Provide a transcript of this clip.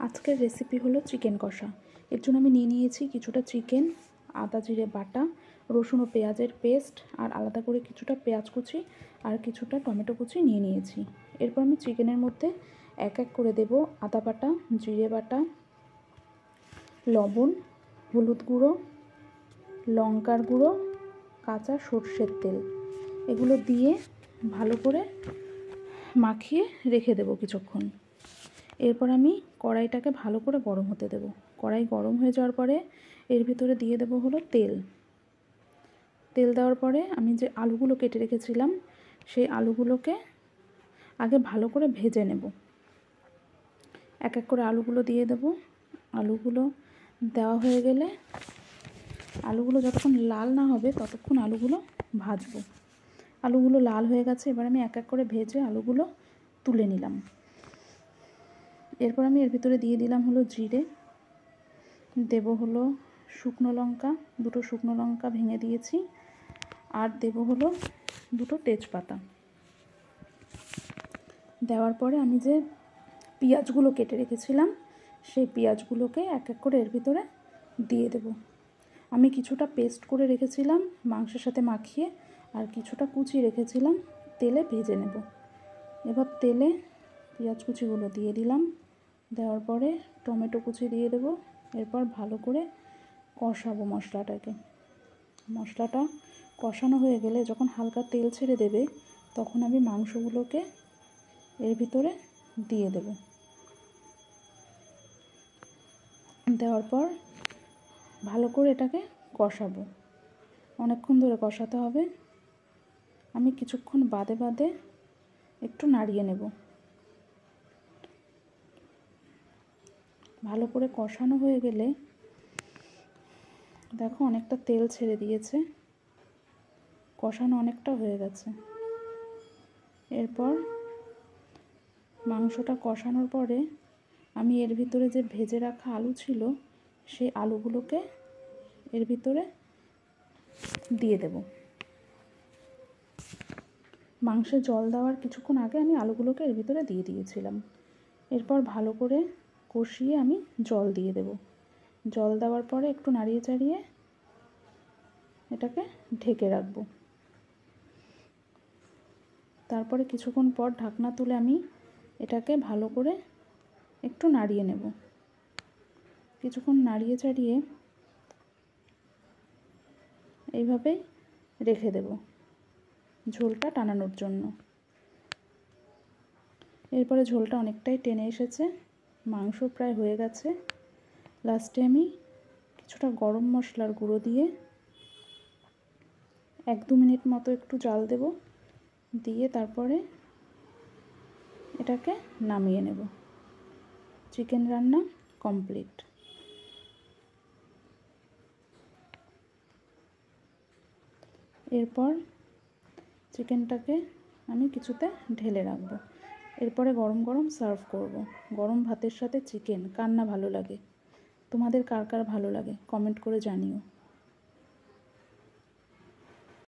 আজকের রেসিপি হলো চিকেন কষা। এর জন্য আমি নিয়ে নিয়েছি কিছুটা চিকেন, আদা জিরে বাটা, রসুন ও পেঁয়াজের পেস্ট, আর আলাদা করে কিছুটা পেঁয়াজ কুচি আর কিছুটা টমেটো কুচি নিয়ে নিয়েছি। এরপর আমি চিকেনের মধ্যে এক এক করে দেব আদা বাটা, জিরে বাটা, লবণ, হলুদ গুঁড়ো, লঙ্কার গুঁড়ো, কাঁচা সর্ষের তেল, এগুলো দিয়ে ভালো করে মাখিয়ে রেখে দেব কিছুক্ষণ। এরপর আমি কড়াইটাকে ভালো করে গরম হতে দেব। কড়াই গরম হয়ে যাওয়ার পরে এর ভিতরে দিয়ে দেব হলো তেল। তেল দেওয়ার পরে আমি যে আলুগুলো কেটে রেখেছিলাম সেই আলুগুলোকে আগে ভালো করে ভেজে নেব। এক এক করে আলুগুলো দিয়ে দেব। আলুগুলো দেওয়া হয়ে গেলে আলুগুলো যতক্ষণ লাল না হবে ততক্ষণ আলুগুলো ভাজবো। আলুগুলো লাল হয়ে গেছে, এবার আমি এক এক করে ভেজে আলুগুলো তুলে নিলাম। এরপর আমি এর ভিতরে দিয়ে দিলাম হলো জিরে, দেব হলো শুকনো লঙ্কা, দুটো শুকনো লঙ্কা ভেঙে দিয়েছি, আর দেব হলো দুটো তেজপাতা। দেওয়ার পরে আমি যে পেঁয়াজগুলো কেটে রেখেছিলাম সেই পেঁয়াজগুলোকে এক এক করে এর ভিতরে দিয়ে দেব। আমি কিছুটা পেস্ট করে রেখেছিলাম মাংসের সাথে মাখিয়ে, আর কিছুটা কুচি রেখেছিলাম তেলে ভেজে নেব। এবার তেলে পেঁয়াজ কুচিগুলো দিয়ে দিলাম। দেওয়ার পরে টমেটো কুচি দিয়ে দেব। এরপর ভালো করে কষাবো মশলাটাকে। মশলাটা কষানো হয়ে গেলে যখন হালকা তেল ছেড়ে দেবে তখন আমি মাংসগুলোকে এর ভিতরে দিয়ে দেব। দেওয়ার পর ভালো করে এটাকে কষাবো, অনেকক্ষণ ধরে কষাতে হবে। আমি কিছুক্ষণ বাদে বাদে একটু নাড়িয়ে নেব। ভালো করে কষানো হয়ে গেলে দেখো অনেকটা তেল ছেড়ে দিয়েছে, কষানো অনেকটা হয়ে গেছে। এরপর মাংসটা কষানোর পরে আমি এর ভিতরে যে ভেজে রাখা আলু ছিল সেই আলুগুলোকে এর ভিতরে দিয়ে দেব। মাংসে জল দেওয়ার কিছুক্ষণ আগে আমি আলুগুলোকে এর ভিতরে দিয়ে দিয়েছিলাম। এরপর ভালো করে কষিয়ে আমি জল দিয়ে দেব। জল দেওয়ার পরে একটু নাড়িয়ে চাড়িয়ে এটাকে ঢেকে রাখবো। তারপরে কিছুক্ষণ পর ঢাকনা তুলে আমি এটাকে ভালো করে একটু নাড়িয়ে নেব। কিছুক্ষণ নাড়িয়ে চাড়িয়ে এইভাবেই রেখে দেব ঝোলটা টানানোর জন্য। এরপরে ঝোলটা অনেকটাই টেনে এসেছে, মাংস প্রায় হয়ে গেছে। লাস্টে আমি কিছুটা গরম মশলার গুঁড়ো দিয়ে 1-2 মিনিট মতো একটু জাল দেব, দিয়ে তারপরে এটাকে নামিয়ে নেব। চিকেন রান্না কমপ্লিট। এরপর চিকেনটাকে আমি কিছুতে ঢেলে রাখবো। এরপরে গরম গরম সার্ভ করব। গরম ভাতের সাথে চিকেন কার না ভালো লাগে? তোমাদের কার কার ভালো লাগে কমেন্ট করে জানিও।